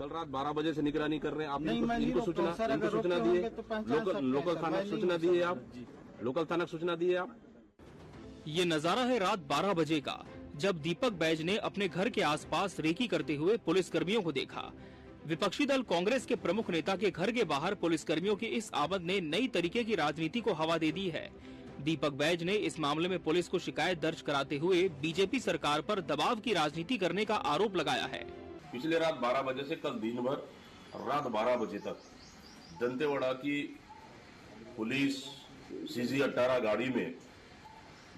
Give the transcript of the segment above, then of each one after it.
कल रात 12 बजे से निगरानी कर रहे हैं आप? इनको सूचना दी है? लोकल थाना को सूचना दी है आप? लोकल थाना को सूचना दी है आप? ये नजारा है रात 12 बजे का, जब दीपक बैज ने अपने घर के आसपास रेकी करते हुए पुलिसकर्मियों को देखा। विपक्षी दल कांग्रेस के प्रमुख नेता के घर के बाहर पुलिसकर्मियों की इस आमद ने नई तरीके की राजनीति को हवा दे दी है। दीपक बैज ने इस मामले में पुलिस को शिकायत दर्ज कराते हुए बीजेपी सरकार पर दबाव की राजनीति करने का आरोप लगाया है। पिछले रात 12 बजे से कल दिन भर रात 12 बजे तक दंतेवाड़ा की पुलिस CG-18 गाड़ी में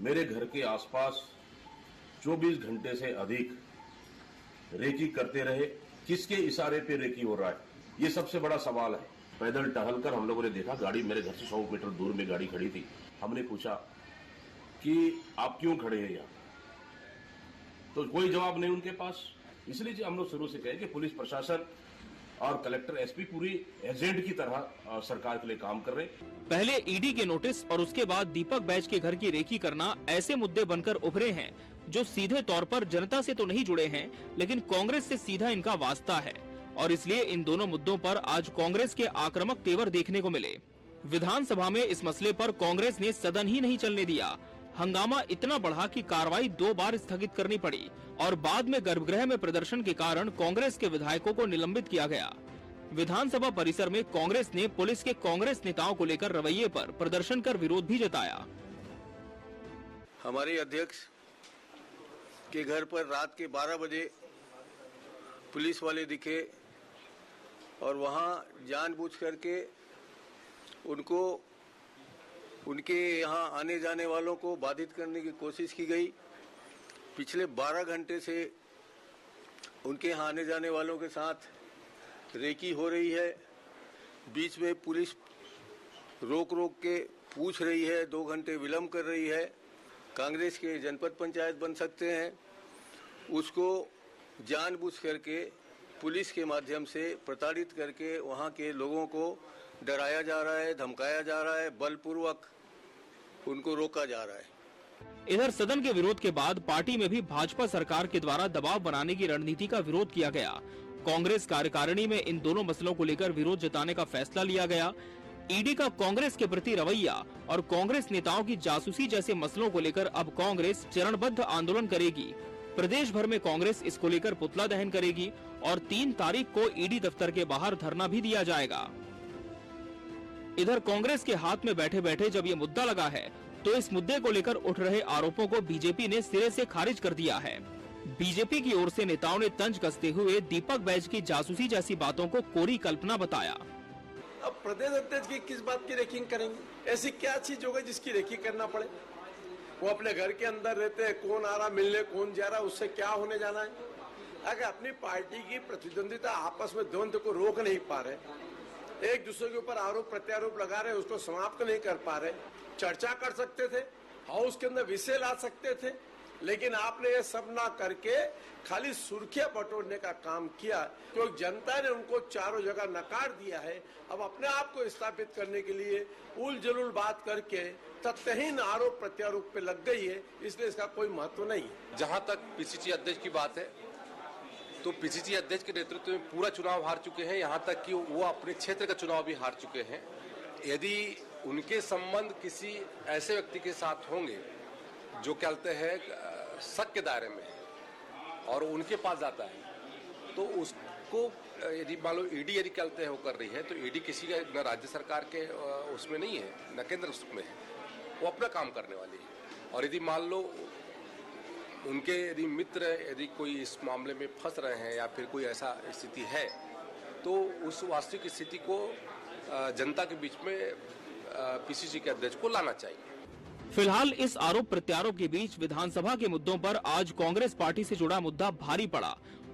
मेरे घर के आसपास 24 घंटे से अधिक रेकी करते रहे। किसके इशारे पे रेकी हो रहा है, ये सबसे बड़ा सवाल है। पैदल टहलकर हम लोगों ने देखा, गाड़ी मेरे घर से 100 मीटर दूर में गाड़ी खड़ी थी। हमने पूछा कि आप क्यों खड़े हैं यहाँ, तो कोई जवाब नहीं उनके पास। इसलिए हम लोग शुरू से कहे कि पुलिस प्रशासन और कलेक्टर SP पूरी एजेंट की तरह सरकार के लिए काम कर रहे हैं। पहले ईडी के नोटिस और उसके बाद दीपक बैज के घर की रेकी करना ऐसे मुद्दे बनकर उभरे हैं जो सीधे तौर पर जनता से तो नहीं जुड़े हैं, लेकिन कांग्रेस से सीधा इनका वास्ता है, और इसलिए इन दोनों मुद्दों पर आज कांग्रेस के आक्रामक तेवर देखने को मिले। विधानसभा में इस मसले पर कांग्रेस ने सदन ही नहीं चलने दिया। हंगामा इतना बढ़ा कि कार्रवाई 2 बार स्थगित करनी पड़ी और बाद में गर्भगृह में प्रदर्शन के कारण कांग्रेस के विधायकों को निलंबित किया गया। विधानसभा परिसर में कांग्रेस ने पुलिस के कांग्रेस नेताओं को लेकर रवैये पर प्रदर्शन कर विरोध भी जताया। हमारे अध्यक्ष के घर पर रात के 12 बजे पुलिस वाले दिखे और वहां जानबूझ करके उनको उनके यहाँ आने जाने वालों को बाधित करने की कोशिश की गई। पिछले 12 घंटे से उनके यहाँ आने जाने वालों के साथ रेकी हो रही है। बीच में पुलिस रोक के पूछ रही है, 2 घंटे विलंब कर रही है। कांग्रेस के जनपद पंचायत बन सकते हैं, उसको जानबूझ करके पुलिस के माध्यम से प्रताड़ित करके वहाँ के लोगों को डराया जा रहा है, धमकाया जा रहा है, बलपूर्वक उनको रोका जा रहा है। इधर सदन के विरोध के बाद पार्टी में भी भाजपा सरकार के द्वारा दबाव बनाने की रणनीति का विरोध किया गया। कांग्रेस कार्यकारिणी में इन दोनों मसलों को लेकर विरोध जताने का फैसला लिया गया। ईडी का कांग्रेस के प्रति रवैया और कांग्रेस नेताओं की जासूसी जैसे मसलों को लेकर अब कांग्रेस चरणबद्ध आंदोलन करेगी। प्रदेश भर में कांग्रेस इसको लेकर पुतला दहन करेगी और 3 तारीख को ईडी दफ्तर के बाहर धरना भी दिया जाएगा। इधर कांग्रेस के हाथ में बैठे बैठे जब ये मुद्दा लगा है, तो इस मुद्दे को लेकर उठ रहे आरोपों को बीजेपी ने सिरे से खारिज कर दिया है। बीजेपी की ओर से नेताओं ने तंज कसते हुए दीपक बैज की जासूसी जैसी बातों को कोरी कल्पना बताया। अब प्रदेश अध्यक्ष की किस बात की रेकिंग करेंगे? ऐसी क्या चीज होगी जिसकी रेकिंग करना पड़े? वो अपने घर के अंदर रहते हैं, कौन आ रहा मिलने, कौन जा रहा, उससे क्या होने जाना है? अगर अपनी पार्टी की प्रतिद्वंदिता आपस में द्वंद्व को रोक नहीं पा रहे, एक दूसरे के ऊपर आरोप प्रत्यारोप लगा रहे, उसको समाप्त नहीं कर पा रहे, चर्चा कर सकते थे, हाउस के अंदर विषय ला सकते थे, लेकिन आपने ये सब ना करके खाली सुर्खियां बटोरने का काम किया, क्योंकि जनता ने उनको चारों जगह नकार दिया है। अब अपने आप को स्थापित करने के लिए उल जलूल बात करके तथ्यहीन आरोप प्रत्यारोप पे लग गई है, इसलिए इसका कोई महत्व नहीं है। जहां तक PCC अध्यक्ष की बात है, तो PCC अध्यक्ष के नेतृत्व में पूरा चुनाव हार चुके हैं, यहाँ तक कि वो अपने क्षेत्र का चुनाव भी हार चुके हैं। यदि उनके संबंध किसी ऐसे व्यक्ति के साथ होंगे जो कहते हैं शक के दायरे में और उनके पास जाता है, तो उसको यदि मान लो ईडी यदि कहते हैं वो कर रही है, तो ईडी किसी का न राज्य सरकार के उसमें नहीं है, न केंद्र उसमें है, वो अपना काम करने वाली है। और यदि मान लो उनके यदि मित्र यदि कोई इस मामले में फंस रहे हैं या फिर कोई ऐसा स्थिति है, तो उस वास्तविक स्थिति को जनता के बीच में PCC के अध्यक्ष को लाना चाहिए। फिलहाल इस आरोप प्रत्यारोप के बीच विधानसभा के मुद्दों पर आज कांग्रेस पार्टी से जुड़ा मुद्दा भारी पड़ा।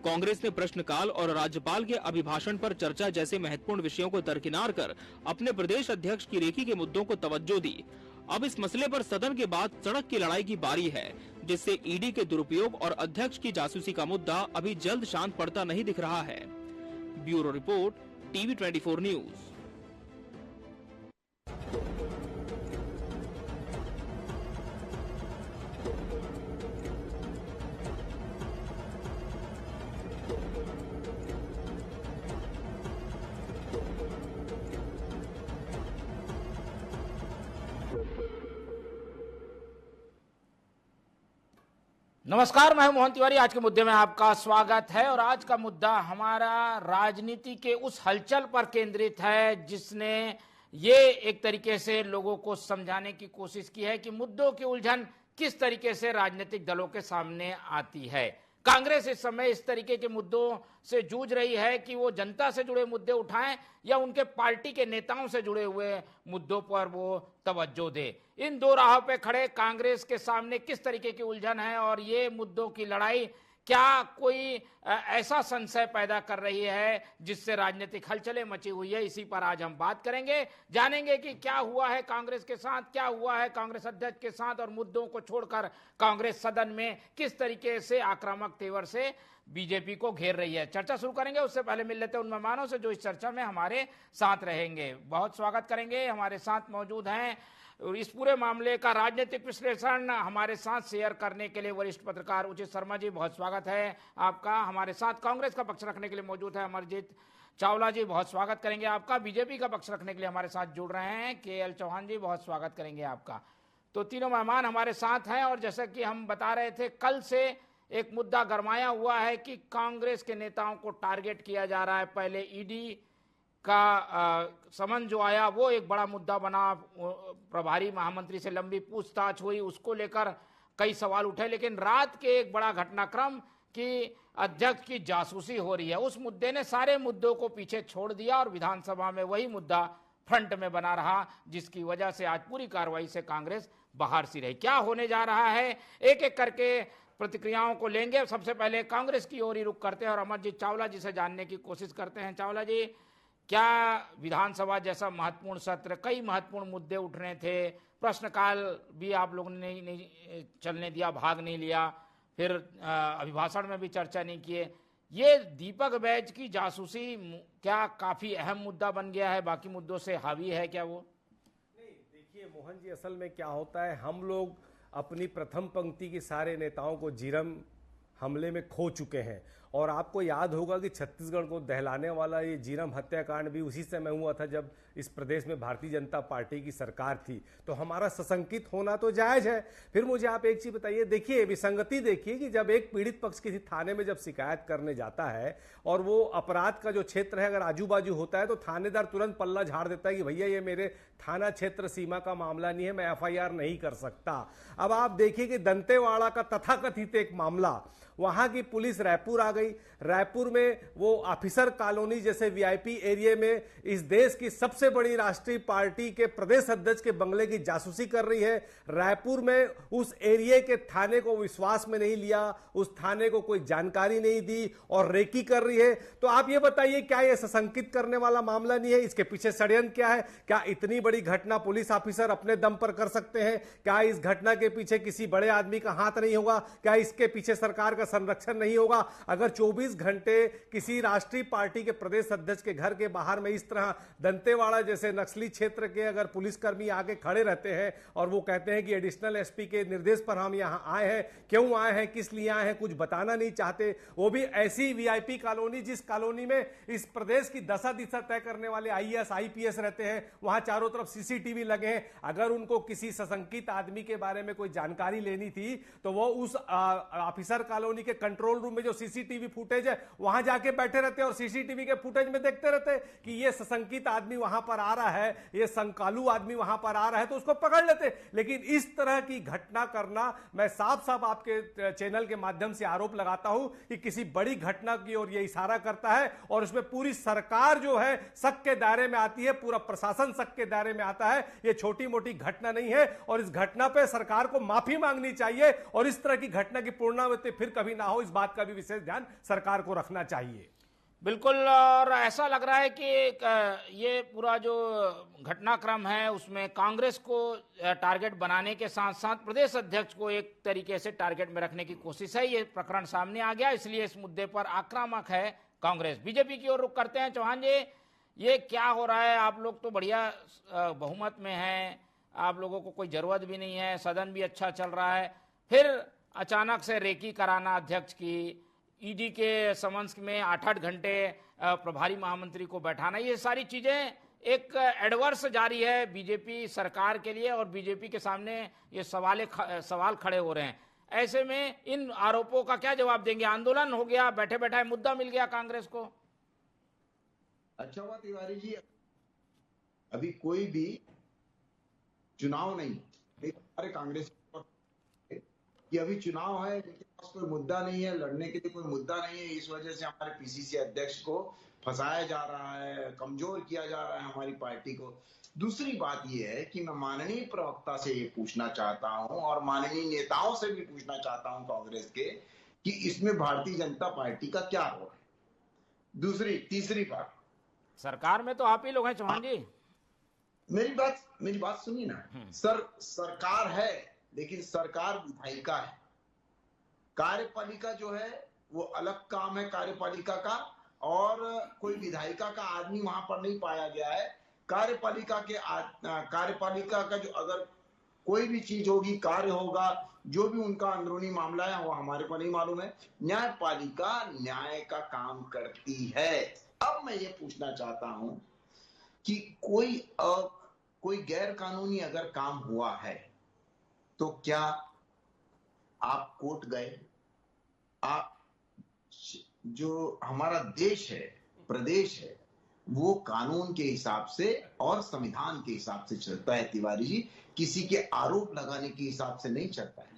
कांग्रेस ने प्रश्नकाल और राज्यपाल के अभिभाषण पर चर्चा जैसे महत्वपूर्ण विषयों को दरकिनार कर अपने प्रदेश अध्यक्ष की रेकी के मुद्दों को तवज्जो दी। अब इस मसले पर सदन के बाद सड़क की लड़ाई की बारी है, जिससे ईडी के दुरुपयोग और अध्यक्ष की जासूसी का मुद्दा अभी जल्द शांत पड़ता नहीं दिख रहा है। Bureau report, TV24 news. नमस्कार, मैं मोहन तिवारी। आज के मुद्दे में आपका स्वागत है और आज का मुद्दा हमारा राजनीति के उस हलचल पर केंद्रित है जिसने ये एक तरीके से लोगों को समझाने की कोशिश की है कि मुद्दों की उलझन किस तरीके से राजनीतिक दलों के सामने आती है। कांग्रेस इस समय इस तरीके के मुद्दों से जूझ रही है कि वो जनता से जुड़े मुद्दे उठाएं या उनके पार्टी के नेताओं से जुड़े हुए मुद्दों पर वो तवज्जो दे। इन दो राहों पे खड़े कांग्रेस के सामने किस तरीके की उलझन है और ये मुद्दों की लड़ाई क्या कोई ऐसा संशय पैदा कर रही है जिससे राजनीतिक हलचलें मची हुई है, इसी पर आज हम बात करेंगे। जानेंगे कि क्या हुआ है कांग्रेस के साथ, क्या हुआ है कांग्रेस अध्यक्ष के साथ और मुद्दों को छोड़कर कांग्रेस सदन में किस तरीके से आक्रामक तेवर से बीजेपी को घेर रही है। चर्चा शुरू करेंगे, उससे पहले मिल लेते हैं उन मेहमानों से जो इस चर्चा में हमारे साथ रहेंगे। बहुत स्वागत करेंगे। हमारे साथ मौजूद हैं और इस पूरे मामले का राजनीतिक विश्लेषण हमारे साथ शेयर करने के लिए वरिष्ठ पत्रकार उचित शर्मा जी, बहुत स्वागत है आपका। हमारे साथ कांग्रेस का पक्ष रखने के लिए मौजूद है अमरजीत चावला जी, बहुत स्वागत करेंगे आपका। बीजेपी का पक्ष रखने के लिए हमारे साथ जुड़ रहे हैं केएल चौहान जी, बहुत स्वागत करेंगे आपका। तो तीनों मेहमान हमारे साथ हैं और जैसा कि हम बता रहे थे, कल से एक मुद्दा गरमाया हुआ है कि कांग्रेस के नेताओं को टारगेट किया जा रहा है। पहले ईडी का समन जो आया वो एक बड़ा मुद्दा बना, प्रभारी महामंत्री से लंबी पूछताछ हुई, उसको लेकर कई सवाल उठे। लेकिन रात के एक बड़ा घटनाक्रम कि अध्यक्ष की जासूसी हो रही है, उस मुद्दे ने सारे मुद्दों को पीछे छोड़ दिया और विधानसभा में वही मुद्दा फ्रंट में बना रहा, जिसकी वजह से आज पूरी कार्रवाई से कांग्रेस बाहर सी रही। क्या होने जा रहा है, एक एक करके प्रतिक्रियाओं को लेंगे। सबसे पहले कांग्रेस की ओर ही रुख करते हैं और अमरजीत चावला जी से जानने की कोशिश करते हैं। चावला जी, क्या विधानसभा जैसा महत्वपूर्ण सत्र, कई महत्वपूर्ण मुद्दे उठने थे, प्रश्नकाल भी आप लोगों ने नहीं चलने दिया, भाग नहीं लिया, फिर अभिभाषण में भी चर्चा नहीं किए, ये दीपक बैज की जासूसी क्या काफी अहम मुद्दा बन गया है, बाकी मुद्दों से हावी है क्या वो? नहीं, देखिए मोहन जी, असल में क्या होता है, हम लोग अपनी प्रथम पंक्ति के सारे नेताओं को जीरम हमले में खो चुके हैं। और आपको याद होगा कि छत्तीसगढ़ को दहलाने वाला ये जीरम हत्याकांड भी उसी समय हुआ था जब इस प्रदेश में भारतीय जनता पार्टी की सरकार थी। तो हमारा सशंकित होना तो जायज है। फिर मुझे आप एक चीज बताइए, देखिए विसंगति देखिए कि जब एक पीड़ित पक्ष किसी थाने में जब शिकायत करने जाता है और वो अपराध का जो क्षेत्र है अगर आजू बाजू होता है तो थानेदार तुरंत पल्ला झाड़ देता है कि भैया ये मेरे थाना क्षेत्र सीमा का मामला नहीं है, मैं एफआईआर नहीं कर सकता। अब आप देखिए कि दंतेवाड़ा का तथाकथित एक मामला, वहां की पुलिस रायपुर आ गई। रायपुर में वो ऑफिसर कॉलोनी जैसे वीआईपी एरिया में इस देश की सबसे बड़ी राष्ट्रीय पार्टी के प्रदेश अध्यक्ष के बंगले की जासूसी कर रही है। रायपुर में उस एरिया के थाने को विश्वास में नहीं लिया, उस थाने को कोई जानकारी नहीं दी और रेकी कर रही है। तो आप ये बताइए, क्या ये सशंकित करने वाला मामला नहीं है? इसके पीछे षड्यंत्र क्या है? क्या इतनी बड़ी घटना पुलिस ऑफिसर अपने दम पर कर सकते हैं? क्या इस घटना के पीछे किसी बड़े आदमी का हाथ नहीं होगा? क्या इसके पीछे सरकार का संरक्षण नहीं होगा? अगर 24 घंटे किसी राष्ट्रीय पार्टी के प्रदेश अध्यक्ष के घर के बाहर में इस तरह दंतेवाड़ा जैसे नक्सली क्षेत्र के अगर पुलिसकर्मी आगे खड़े रहते हैं और वो कहते हैं कि एडिशनल एसपी के निर्देश पर हम यहां आए हैं, क्यों आए हैं, किस लिए आए हैं, कुछ बताना नहीं चाहते, वो भी ऐसी वीआईपी कॉलोनी जिस कॉलोनी में इस प्रदेश की दशा दिशा तय करने वाले आईएएस आईपीएस रहते हैं, वहां चारों तरफ सीसीटीवी लगे हैं। अगर उनको किसी सशंकित आदमी के बारे में कोई जानकारी लेनी थी तो वो उस ऑफिसर कॉलोनी के कंट्रोल रूम में जो सीसीटीवी फुटेज है वहां जाके बैठे रहते और सीसीटीवी के फुटेज में देखते रहते कि ये सशंकित आदमी वहां पर आ रहा है, ये संकालू आदमी वहां पर आ रहा है, तो उसको पकड़ लेते। लेकिन इस तरह की घटना करना, मैं साफ साफ आपके चैनल के माध्यम से आरोप लगाता हूं कि किसी बड़ी घटना की ओर ये इशारा करता है और उसमें पूरी सरकार जो है शक के दायरे में आती है, पूरा प्रशासन शक के दायरे में आता है। ये छोटी मोटी घटना नहीं है और इस घटना पे सरकार को माफी मांगनी चाहिए और इस तरह की घटना की पुनरावृत्ति फिर कभी ना हो, इस बात का भी विशेष ध्यान सरकार को रखना चाहिए। बिल्कुल, और ऐसा लग रहा है कि ये पूरा जो घटनाक्रम है उसमें कांग्रेस को टारगेट बनाने के साथ साथ प्रदेश अध्यक्ष को एक तरीके से टारगेट में रखने की कोशिश है। ये प्रकरण सामने आ गया, इसलिए इस मुद्दे पर आक्रामक है कांग्रेस। बीजेपी की ओर रुख करते हैं चौहान जी, ये क्या हो रहा है? आप लोग तो बढ़िया बहुमत में हैं, आप लोगों को कोई जरूरत भी नहीं है, सदन भी अच्छा चल रहा है, फिर अचानक से रेकी कराना अध्यक्ष की, ईडी के समन्स में 8-8 घंटे प्रभारी महामंत्री को बैठाना, ये सारी चीजें एक एडवर्स जारी है बीजेपी सरकार के लिए और बीजेपी के सामने ये सवाल खड़े हो रहे हैं। ऐसे में इन आरोपों का क्या जवाब देंगे? आंदोलन हो गया, बैठे बैठे मुद्दा मिल गया कांग्रेस को। अच्छा हुआ तिवारी जी, अभी कोई भी चुनाव नहीं, हमारे कांग्रेस कि अभी चुनाव है, इनके पास कोई मुद्दा नहीं है, लड़ने के लिए कोई मुद्दा नहीं है। इस वजह से हमारे पीसीसी अध्यक्ष को फंसाया जा रहा है, कमजोर किया जा रहा है हमारी पार्टी को। दूसरी बात यह है कि मैं माननीय प्रवक्ता से ये पूछना चाहता हूं और माननीय नेताओं से भी पूछना चाहता हूं कांग्रेस के, कि इसमें भारतीय जनता पार्टी का क्या रोल है। तीसरी बात, सरकार में तो आप ही लोग हैं चौहान जी। मेरी बात सुनिए ना। सरकार है, लेकिन सरकार विधायिका है। कार्यपालिका जो है वो अलग काम है कार्यपालिका का, और कोई विधायिका का आदमी वहां पर नहीं पाया गया है। कार्यपालिका का जो अगर कोई भी चीज होगी, कार्य होगा, जो भी उनका अंदरूनी मामला है वो हमारे को नहीं मालूम है। न्यायपालिका न्याय का काम करती है। अब मैं ये पूछना चाहता हूं कि कोई गैर कानूनी अगर काम हुआ है तो क्या आप कोर्ट गए? आप जो हमारा देश है, प्रदेश है, वो कानून के हिसाब से और संविधान के हिसाब से चलता है तिवारी जी, किसी के आरोप लगाने के हिसाब से नहीं चलता है।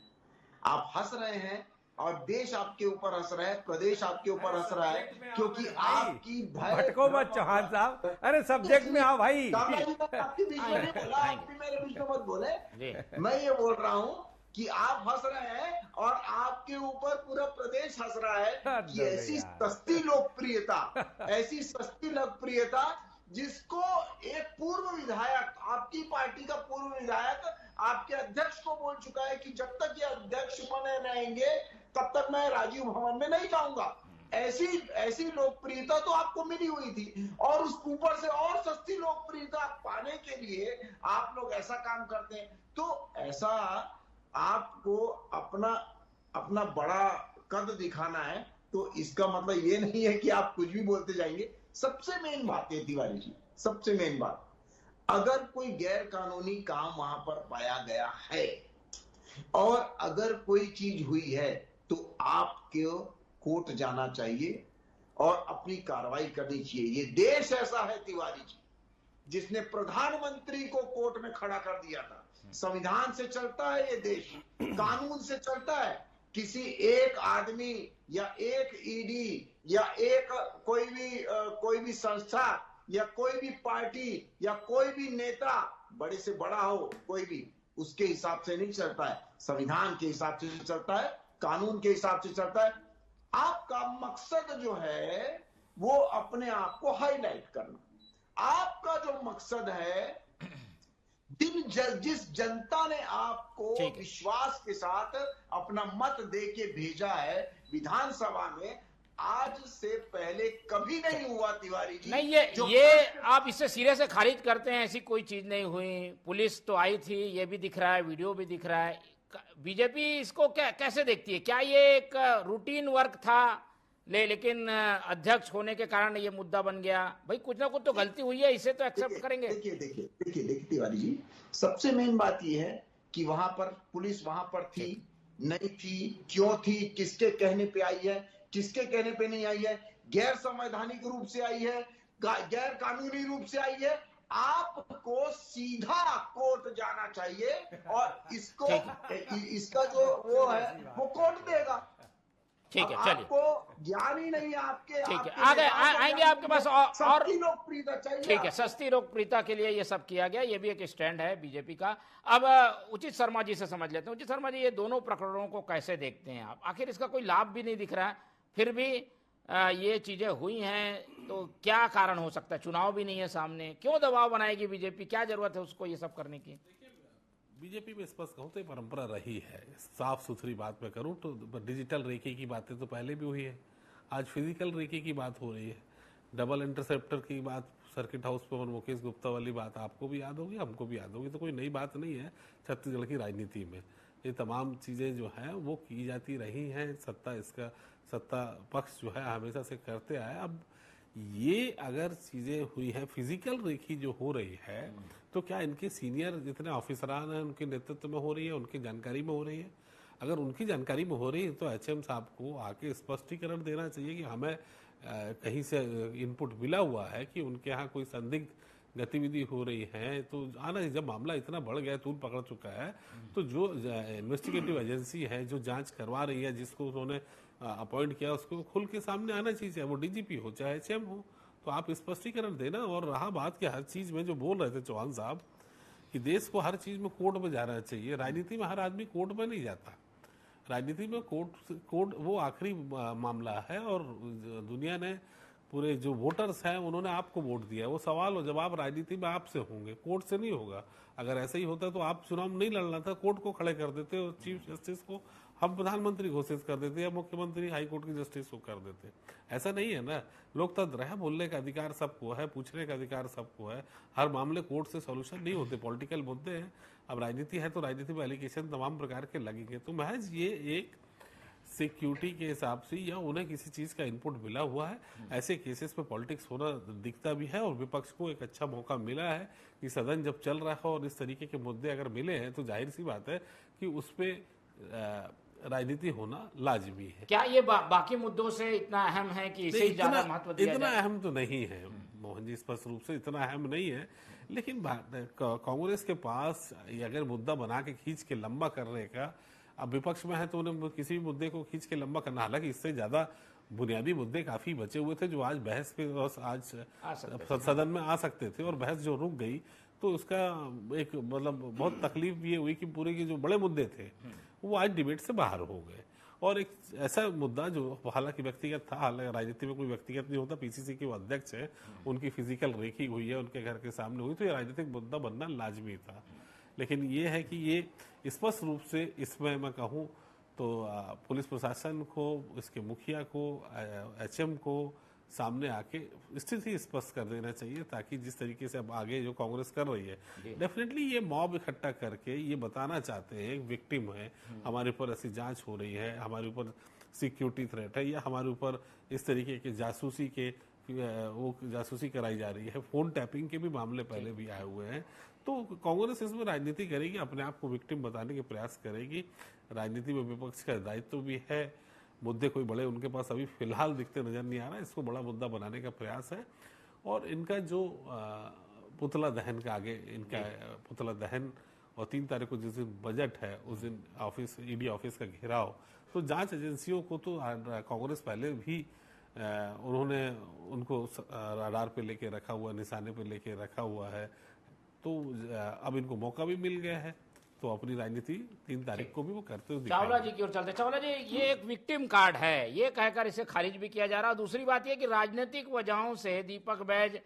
आप हंस रहे हैं और देश आपके ऊपर हंस रहा है, प्रदेश आपके ऊपर हंस रहा है, क्योंकि आपकी भटको मत चौहान साहब, अरे सब्जेक्ट में आओ भाई। आपके बीच में नहीं बोला, आप भी मेरे बीच में मत बोले। मैं ये बोल रहा हूं कि आप हंस रहे हैं और आपके ऊपर पूरा प्रदेश हंस रहा है कि ऐसी सस्ती लोकप्रियता जिसको एक पूर्व विधायक, आपकी पार्टी का पूर्व विधायक आपके अध्यक्ष को बोल चुका है कि जब तक ये अध्यक्ष बने रहेंगे तब तक मैं राजीव भवन में नहीं जाऊंगा। ऐसी लोकप्रियता तो आपको मिली हुई थी, और उस ऊपर से और सस्ती लोकप्रियता पाने के लिए आप लोग ऐसा काम करते हैं। तो ऐसा आपको अपना बड़ा कद दिखाना है, तो इसका मतलब ये नहीं है कि आप कुछ भी बोलते जाएंगे। सबसे मेन बात है तिवारी जी, सबसे मेन बात, अगर कोई गैर कानूनी काम वहां पर पाया गया है और अगर कोई चीज हुई है तो आपको कोर्ट जाना चाहिए और अपनी कार्रवाई करनी चाहिए। ये देश ऐसा है तिवारी जी जिसने प्रधानमंत्री को कोर्ट में खड़ा कर दिया था। संविधान से चलता है ये देश, कानून से चलता है। किसी एक आदमी या एक ईडी या एक कोई भी संस्था या कोई भी पार्टी या कोई भी नेता, बड़े से बड़ा हो कोई भी, उसके हिसाब से नहीं चलता है। संविधान के हिसाब से चलता है, कानून के हिसाब से चलता है। आपका मकसद जो है वो अपने आप को हाईलाइट करना। आपका जो मकसद है, जिस जनता ने आपको विश्वास के साथ अपना मत दे के भेजा है विधानसभा में, आज से पहले कभी नहीं हुआ तिवारी जी। नहीं, ये आप इससे सिरे से खारिज करते हैं, ऐसी कोई चीज नहीं हुई। पुलिस तो आई थी, ये भी दिख रहा है, वीडियो भी दिख रहा है। बीजेपी इसको कैसे देखती है? क्या ये एक रूटीन वर्क था, लेकिन अध्यक्ष होने के कारण ये मुद्दा बन गया? भाई कुछ ना कुछ तो गलती हुई है, इसे तो एक्सेप्ट करेंगे। देखिए तिवारी जी, सबसे मेन बात ये है कि वहां पर पुलिस वहां पर थी, नहीं थी, क्यों थी, किसके कहने पे आई है, किसके कहने पे नहीं आई है, गैर संवैधानिक रूप से आई है, गैर कानूनी रूप से आई है। आपको सीधा कोर्ट जाना चाहिए और इसका जो वो है वो कोर्ट देगा। ठीक है, चलिए। आपको ज्ञान ही नहीं है आपके। ठीक है, आएंगे आपके पास और लोकप्रियता चाहिए। ठीक है, सस्ती लोकप्रियता के लिए ये सब किया गया, ये भी एक स्टैंड है बीजेपी का। अब उचित शर्मा जी से समझ लेते हैं। उचित शर्मा जी, ये दोनों प्रकरणों को कैसे देखते हैं आप? आखिर इसका कोई लाभ भी नहीं दिख रहा है, फिर भी ये चीजें हुई हैं, तो क्या कारण हो सकता है? चुनाव भी नहीं है सामने, क्यों दबाव बनाएगी बीजेपी? क्या जरूरत है उसको ये सब करने की? बीजेपी में स्पष्ट कहूँ तो परंपरा रही है। साफ सुथरी बात मैं करूँ तो डिजिटल रेखे की बातें तो पहले भी हुई है, आज फिजिकल रेखे की बात हो रही है। डबल इंटरसेप्टर की बात सर्किट हाउस पर मुकेश गुप्ता वाली बात आपको भी याद होगी, हमको भी याद होगी, तो कोई नई बात नहीं है छत्तीसगढ़ की राजनीति में। ये तमाम चीज़ें जो हैं वो की जाती रही हैं। सत्ता पक्ष जो है हमेशा से करते आए। अब ये अगर चीज़ें हुई हैं, फिजिकल रेखी जो हो रही है, तो क्या इनके सीनियर जितने ऑफिसरान हैं उनके नेतृत्व में हो रही है, उनकी जानकारी में हो रही है? अगर उनकी जानकारी में हो रही है तो एचएम साहब को आके स्पष्टीकरण देना चाहिए कि हमें कहीं से इनपुट मिला हुआ है कि उनके यहाँ कोई संदिग्ध गतिविधि हो रही है, तो आना, जब मामला इतना बढ़ गया, तूल पकड़ चुका है, तो जो इन्वेस्टिगेटिव एजेंसी है जो जांच करवा रही है, जिसको उन्होंने अपॉइंट किया, उसको खुल के सामने आना चाहिए, चाहे वो डीजीपी हो चाहे एचएम हो। तो आप स्पष्टीकरण देना। और रहा बात कि हर चीज में जो बोल रहे थे चौहान साहब कि देश को हर चीज में कोर्ट में जाना चाहिए, राजनीति में हर आदमी कोर्ट में नहीं जाता। राजनीति में कोर्ट वो आखिरी मामला है, और दुनिया ने, पूरे जो वोटर्स हैं उन्होंने आपको वोट दिया, वो सवाल और जवाब राजनीति में आपसे होंगे, कोर्ट से नहीं होगा। अगर ऐसा ही होता तो आप चुनाव नहीं लड़ना था, कोर्ट को खड़े कर देते और चीफ जस्टिस को हम प्रधानमंत्री घोषित कर देते या मुख्यमंत्री हाईकोर्ट के जस्टिस को कर देते। ऐसा नहीं है ना, लोकतंत्र है, बोलने का अधिकार सबको है, पूछने का अधिकार सबको है। हर मामले कोर्ट से सॉल्यूशन नहीं होते, पॉलिटिकल मुद्दे हैं। अब राजनीति है तो राजनीति में एलिगेशन तमाम प्रकार के लगेंगे। तो महज ये एक सिक्योरिटी के हिसाब से या उन्हें किसी चीज का इनपुट मिला हुआ है, ऐसे केसेस में पॉलिटिक्स होना दिखता भी है। और विपक्ष को एक अच्छा मौका मिला है कि सदन जब चल रहा है और इस तरीके के मुद्दे अगर मिले हैं तो जाहिर सी बात है कि उस पर राजनीति होना लाजमी है। क्या ये बाकी मुद्दों से इतना अहम है कि इसे ज्यादा महत्व दिया इतना जाए? अहम तो नहीं है मोहन जी, स्पष्ट रूप से इतना अहम नहीं है। लेकिन कांग्रेस के पास अगर मुद्दा बना के खींच के लंबा करने का, अब विपक्ष में है तो उन्हें किसी भी मुद्दे को खींच के लंबा करना, हालांकि इससे ज्यादा बुनियादी मुद्दे काफी बचे हुए थे जो आज बहस पे आज सदन में आ सकते थे, और बहस जो रुक गई तो उसका एक मतलब बहुत तकलीफ ये हुई कि पूरे के जो बड़े मुद्दे थे वो आज डिबेट से बाहर हो गए। और एक ऐसा मुद्दा जो हालांकि व्यक्तिगत था, हालांकि राजनीति में कोई व्यक्तिगत नहीं होता, पीसीसी के वो अध्यक्ष है, उनकी फिजिकल रेकी हुई है, उनके घर के सामने हुई, तो ये राजनीतिक मुद्दा बनना लाजमी था। लेकिन ये है कि ये स्पष्ट रूप से इसमें मैं कहूँ तो पुलिस प्रशासन को, इसके मुखिया को, एचएम को सामने आके स्थिति स्पष्ट कर देना चाहिए, ताकि जिस तरीके से अब आगे जो कांग्रेस कर रही है, डेफिनेटली ये मॉब इकट्ठा करके ये बताना चाहते हैं एक विक्टिम है, हमारे ऊपर ऐसी जांच हो रही है, हमारे ऊपर सिक्योरिटी थ्रेट है, या हमारे ऊपर इस तरीके के जासूसी कराई जा रही है, फोन टैपिंग के भी मामले पहले भी आए हुए हैं। तो कांग्रेस इसमें राजनीति करेगी, अपने आप को विक्टिम बताने के प्रयास करेगी। राजनीति में विपक्ष का दायित्व भी है, मुद्दे कोई बड़े उनके पास अभी फिलहाल दिखते नजर नहीं आ रहा है, इसको बड़ा मुद्दा बनाने का प्रयास है। और इनका जो पुतला दहन का आगे इनका पुतला दहन, और 3 तारीख को जिस दिन बजट है उस दिन ऑफिस, ईडी ऑफिस का घेराव, तो जांच एजेंसियों को तो कांग्रेस पहले भी उन्होंने उनको रडार पे लेके रखा हुआ, निशाने पे लेके रखा हुआ है, तो अब इनको मौका भी मिल गया है, तो अपनी राजनीति 3 तारीख को भी वो करते हुए चावला जी की ओर चलते। चावला जी, ये एक विक्टिम कार्ड है, ये कहकर इसे खारिज भी किया जा रहा है। दूसरी बात ये कि राजनीतिक वजहों से दीपक बैज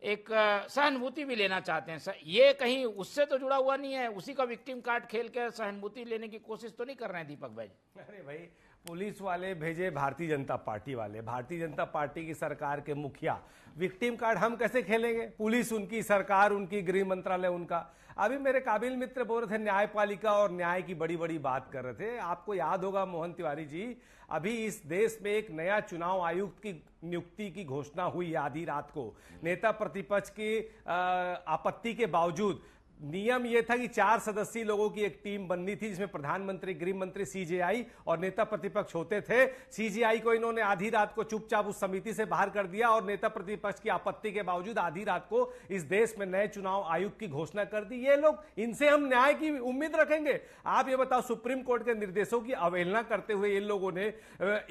एक सहानुभूति भी लेना चाहते हैं, ये कहीं उससे तो जुड़ा हुआ नहीं है, उसी का विक्टिम कार्ड खेल के सहानुभूति लेने की कोशिश तो नहीं कर रहे हैं दीपक बैज? अरे भाई, पुलिस वाले भेजे भारतीय जनता पार्टी वाले, भारतीय जनता पार्टी की सरकार के मुखिया, विक्टिम कार्ड हम कैसे खेलेंगे? पुलिस उनकी, सरकार उनकी, गृह मंत्रालय उनका। अभी मेरे काबिल मित्र बोल रहे थे न्यायपालिका और न्याय की बड़ी बड़ी बात कर रहे थे। आपको याद होगा मोहन तिवारी जी, अभी इस देश में एक नया चुनाव आयुक्त की नियुक्ति की घोषणा हुई आधी रात को। नेता प्रतिपक्ष की आपत्ति के बावजूद नियम यह था कि 4 सदस्यीय लोगों की एक टीम बननी थी, जिसमें प्रधानमंत्री, गृह मंत्री, सीजेआई और नेता प्रतिपक्ष होते थे। सीजेआई को इन्होंने आधी रात को चुपचाप उस समिति से बाहर कर दिया, और नेता प्रतिपक्ष की आपत्ति के बावजूद आधी रात को इस देश में नए चुनाव आयुक्त की घोषणा कर दी। ये लोग, इनसे हम न्याय की उम्मीद रखेंगे? आप ये बताओ, सुप्रीम कोर्ट के निर्देशों की अवहेलना करते हुए इन लोगों ने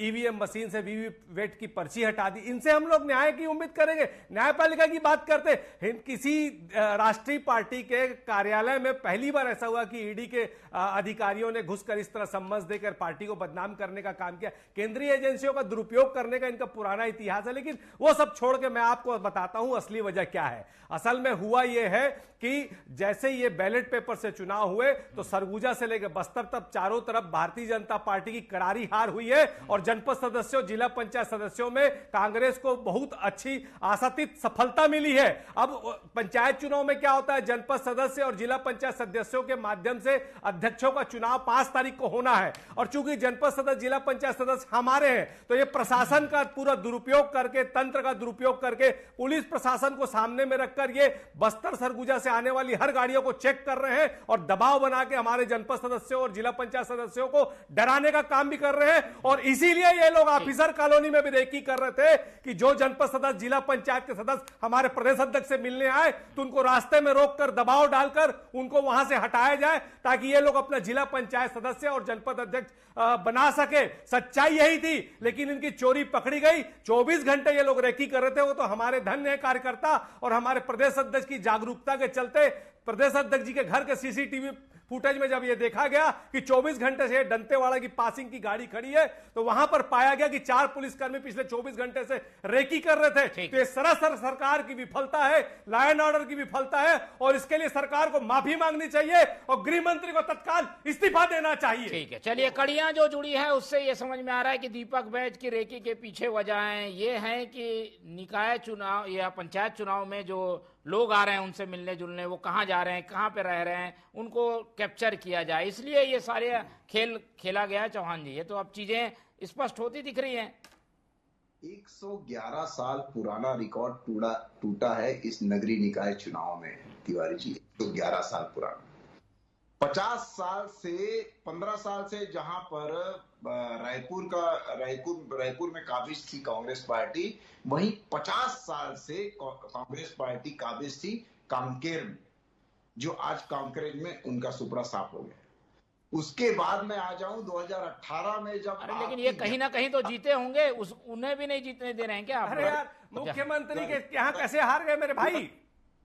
ईवीएम मशीन से वीवीपैट की पर्ची हटा दी, इनसे हम लोग न्याय की उम्मीद करेंगे? न्यायपालिका की बात करते, किसी राष्ट्रीय पार्टी के कार्यालय में पहली बार ऐसा हुआ कि ईडी के अधिकारियों ने घुसकर इस तरह सम्मत देकर पार्टी को बदनाम करने का काम किया। केंद्रीय एजेंसियों का दुरुपयोग करने का इनका पुराना इतिहास है। लेकिन वो सब छोड़ के मैं आपको बताता हूं असली वजह क्या है। असल में हुआ यह है कि जैसे ये बैलेट पेपर से चुनाव हुए तो सरगुजा से लेकर बस्तर तक चारों तरफ भारतीय जनता पार्टी की करारी हार हुई है, और जनपद सदस्यों, जिला पंचायत सदस्यों में कांग्रेस को बहुत अच्छी आशातीत सफलता मिली है। अब पंचायत चुनाव में क्या होता है, जनपद सदस्य सदस्य और जिला पंचायत सदस्यों के माध्यम से अध्यक्षों का चुनाव 5 तारीख को होना है। और चूंकि जनपद सदस्य, जिला पंचायत सदस्य हमारे हैं, तो ये प्रशासन का पूरा दुरुपयोग करके, तंत्र का दुरुपयोग करके, पुलिस प्रशासन को सामने में रखकर ये बस्तर सरगुजा से आने वाली हर गाड़ियों को चेक कर रहे हैं और दबाव बना के हमारे जनपद सदस्यों और जिला पंचायत सदस्यों को डराने का काम भी कर रहे हैं। और इसीलिए ये लोग ऑफिसर कॉलोनी में भी रेकी कर रहे थे कि जो जनपद सदस्य, जिला पंचायत के सदस्य हमारे प्रदेश अध्यक्ष से मिलने आए तो उनको रास्ते में रोककर, दबाव डालकर उनको वहां से हटाया जाए, ताकि ये लोग अपना जिला पंचायत सदस्य और जनपद अध्यक्ष बना सके। सच्चाई यही थी, लेकिन इनकी चोरी पकड़ी गई। 24 घंटे ये लोग रेकी कर रहे थे। वो तो हमारे धन्य कार्यकर्ता और हमारे प्रदेश अध्यक्ष की जागरूकता के चलते प्रदेश अध्यक्ष जी के घर के सीसीटीवी फुटेज में जब यह देखा गया कि 24 घंटे से दंतेवाड़ा की पासिंग की गाड़ी खड़ी है, तो वहां पर पाया गया कि 4 पुलिसकर्मी पिछले 24 घंटे से रेकी कर रहे थे। तो ये सरासर सरकार की विफलता है, लॉ एंड ऑर्डर की विफलता है, और इसके लिए सरकार को माफी मांगनी चाहिए और गृह मंत्री को तत्काल इस्तीफा देना चाहिए। ठीक है, चलिए, कड़ियां जो जुड़ी है उससे ये समझ में आ रहा है कि दीपक बैज की रेकी के पीछे वजहें ये हैं कि निकाय चुनाव या पंचायत चुनाव में जो लोग आ रहे हैं उनसे मिलने जुलने, वो कहाँ जा रहे हैं, कहाँ पे रह रहे हैं, उनको कैप्चर किया जाए, इसलिए ये सारे खेल खेला गया है। चौहान जी, ये तो अब चीजें स्पष्ट होती दिख रही हैं। 111 साल पुराना रिकॉर्ड टूटा है इस नगरीय निकाय चुनाव में तिवारी जी। 111 साल पुराना। 15 साल से जहां पर रायपुर में काबिज थी कांग्रेस पार्टी, वहीं 50 साल से कांग्रेस पार्टी काबिज थी कांकेर में, जो आज कांकेर में उनका सुपड़ा साफ हो गया। उसके बाद मैं आ जाऊं 2018 में जब, अरे लेकिन ये कहीं ना कहीं तो जीते होंगे, उन्हें भी नहीं जीतने दे रहे हैं क्या आप? अरे यार, मुख्यमंत्री के यहाँ कैसे हार गए मेरे भाई?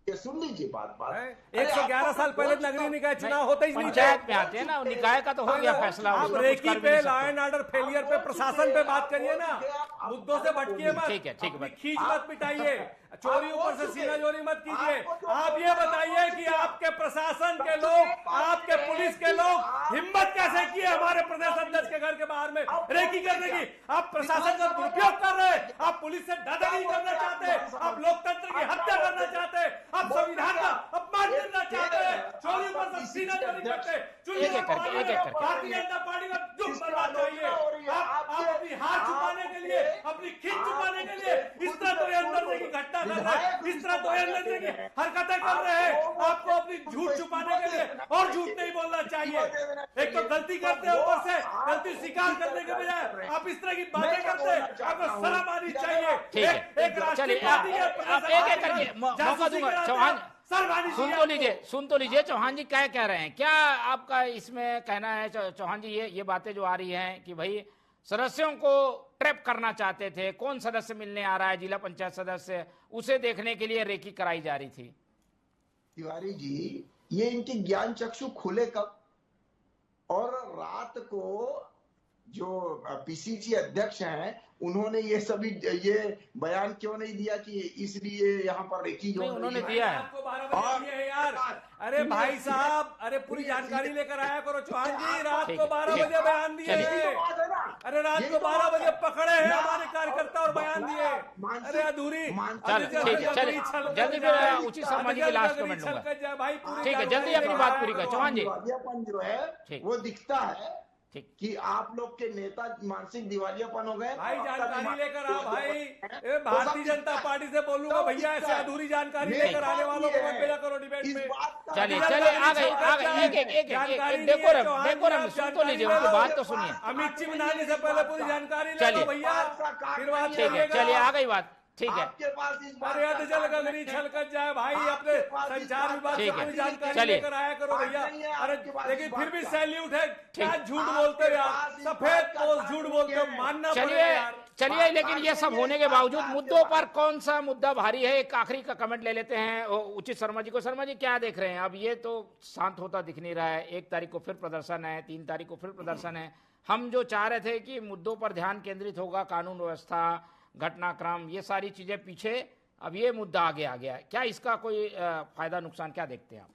ये सुन लीजिए बात 111 साल पहले नगरीय निकाय चुनाव होते ही नहीं, पंचायत में आते हैं ना, निकाय का तो हो गया फैसला। आप रेकी पे, लॉ एंड ऑर्डर फेलियर पे, प्रशासन पे बात करिए ना, मुद्दों से भटकिए मत। ठीक है, खींच मत पिटाइए, चोरी ऊपर से सीना चोरी मत कीजिए। आप ये बताइए कि आपके प्रशासन के लोग, आपके पुलिस के लोग हिम्मत कैसे किए हमारे प्रदेश अध्यक्ष के घर के बाहर में रेकी करने की? आप प्रशासन का दुरुपयोग कर रहे हैं, आप पुलिस से दादागिरी करना चाहते हैं, आप लोकतंत्र की हत्या करना चाहते हैं, आप संविधान का अपमान करना चाहते हैं, चोरी ऊपर से सीना चोरी करते हैं। भारतीय जनता पार्टी का दुख बनना चाहिए। आप अपनी हार छुपाने के लिए, अपनी खींच छुपाने के लिए इस तरह तो अंदर की घटना कर रहे हैं, इस तरह तो अंदर की हरकतें कर रहे हैं। आपको अपनी झूठ छुपाने के लिए और झूठ नहीं बोलना चाहिए। एक तो गलती करते हैं, ऊपर से गलती स्वीकार करने के बजाय आप इस तरह की बातें करते हैं, आपको शर्म आनी चाहिए। एक राष्ट्रीय पार्टी है, एक करके मौका दूंगा। चौहान, सुन तो लीजिए चौहान जी क्या कह रहे हैं, क्या आपका इसमें कहना है? चौहान जी, ये बातें जो आ रही हैं कि भाई सदस्यों को ट्रैप करना चाहते थे, कौन सदस्य मिलने आ रहा है, जिला पंचायत सदस्य, उसे देखने के लिए रेकी कराई जा रही थी। तिवारी जी, ये इनके ज्ञान चक्षु खुले कब? और रात को जो पीसीसी अध्यक्ष हैं, उन्होंने ये सभी ये बयान क्यों नहीं दिया कि इसलिए यहाँ पर रेकी जो उन्होंने दिया है? यार, अरे भाई साहब, अरे पूरी जानकारी लेकर आया करो। चौहान जी, रात को 12 बजे बयान दिए। अरे रात को 12 बजे पकड़े हैं हमारे कार्यकर्ता और बयान दिए। अरे अधूरी, जल्दी उचित सामाजिक लास्ट कमेंट लूंगा भाई। ठीक है, जल्दी अपनी बात पूरी कर चौहान जी। जो है वो दिखता है कि आप लोग के नेता मानसिक दिवालियापन हो गए। भाई जानकारी लेकर आ भाई, भारतीय जनता पार्टी से बोलूंगा भैया, ऐसे अधूरी जानकारी लेकर आने वालों को मत भेजा करो डिबेट में। चलिए आ गई एक डेकोरम सुन तो लीजिए, उनकी बात तो सुनिए। अमित चिमनानी से पहले पूरी जानकारी ले लो भैया, फिर बात करिएगा। चलिए आ गई बात, ठीक है। आपके पास इस बात मर्यादा जलगंगनी छलकत जाए भाई, अपने संचार विभाग से पूरी जानकारी लेकर आया करो भैया। अरे लेकिन फिर भी सैल्यूट है, क्या झूठ बोलते हो यार, सफेद पोस्ट झूठ बोलते हो, मानना पड़ेगा यार। चलिए, लेकिन ये सब होने के बावजूद मुद्दों पर कौन सा मुद्दा भारी है? एक आखिरी का कमेंट ले लेते हैं उचित शर्मा जी को। शर्मा जी, क्या देख रहे हैं? अब ये तो शांत होता दिख नहीं रहा है। 1 तारीख को फिर प्रदर्शन है, 3 तारीख को फिर प्रदर्शन है। हम जो चाह रहे थे कि मुद्दों पर ध्यान केंद्रित होगा, कानून व्यवस्था, घटनाक्रम, ये सारी चीजें पीछे, अब ये मुद्दा आगे आ गया। क्या इसका कोई फायदा नुकसान क्या देखते हैं आप?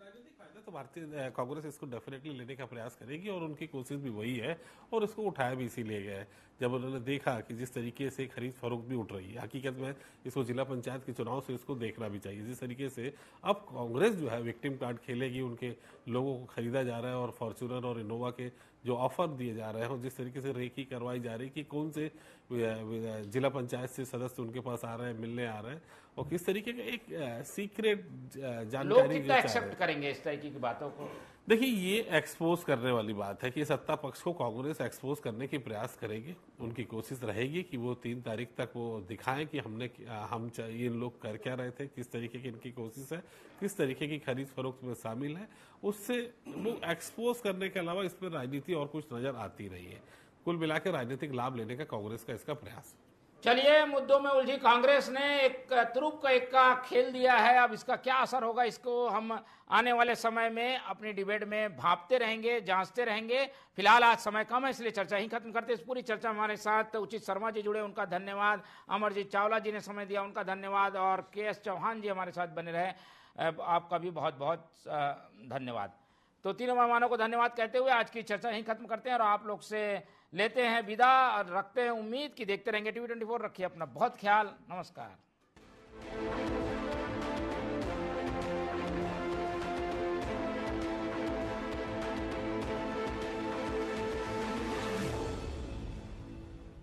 है तो भारतीय कांग्रेस इसको डेफिनेटली लेने का प्रयास करेगी और उनकी कोशिश भी वही है और इसको उठाया भी इसीलिए गया है जब उन्होंने देखा कि जिस तरीके से खरीद फरोख्त भी उठ रही है। हकीकत में इसको जिला पंचायत के चुनाव से इसको देखना भी चाहिए। जिस तरीके से अब कांग्रेस जो है विक्टिम कार्ड खेलेगी, उनके लोगों को खरीदा जा रहा है और फॉर्च्यूनर और इनोवा के जो ऑफर दिए जा रहे हैं और जिस तरीके से रेकी करवाई जा रही है कि कौन से जिला पंचायत से सदस्य उनके पास आ रहे हैं, मिलने आ रहे हैं और किस तरीके का एक सीक्रेट जानकारी लोग कितना एक्सेप्ट करेंगे इस तरीके की बातों को? देखिए, ये एक्सपोज करने वाली बात है कि सत्ता पक्ष को कांग्रेस एक्सपोज करने की प्रयास करेगी। उनकी कोशिश रहेगी कि वो 3 तारीख तक वो दिखाएं कि ये लोग कर क्या रहे थे, किस तरीके की इनकी कोशिश है, किस तरीके की खरीद फरोख्त में शामिल है। उससे वो एक्सपोज करने के अलावा इसमें राजनीति और कुछ नजर आती रही है। कुल मिलाकर राजनीतिक लाभ लेने का कांग्रेस का इसका प्रयास है। चलिए, मुद्दों में उलझी कांग्रेस ने एक तुरुप का इक्का खेल दिया है। अब इसका क्या असर होगा, इसको हम आने वाले समय में अपनी डिबेट में भांपते रहेंगे, जांचते रहेंगे। फिलहाल आज समय कम है, इसलिए चर्चा ही खत्म करते। इस पूरी चर्चा में हमारे साथ उचित शर्मा जी जुड़े, उनका धन्यवाद। अमरजीत चावला जी ने समय दिया, उनका धन्यवाद। और KS चौहान जी हमारे साथ बने रहे, आपका भी बहुत बहुत धन्यवाद। तो तीनों मेहमानों को धन्यवाद कहते हुए आज की चर्चा यहीं खत्म करते हैं और आप लोग से लेते हैं विदा और रखते हैं उम्मीद कि देखते रहेंगे TV 24। रखिए अपना बहुत ख्याल। नमस्कार।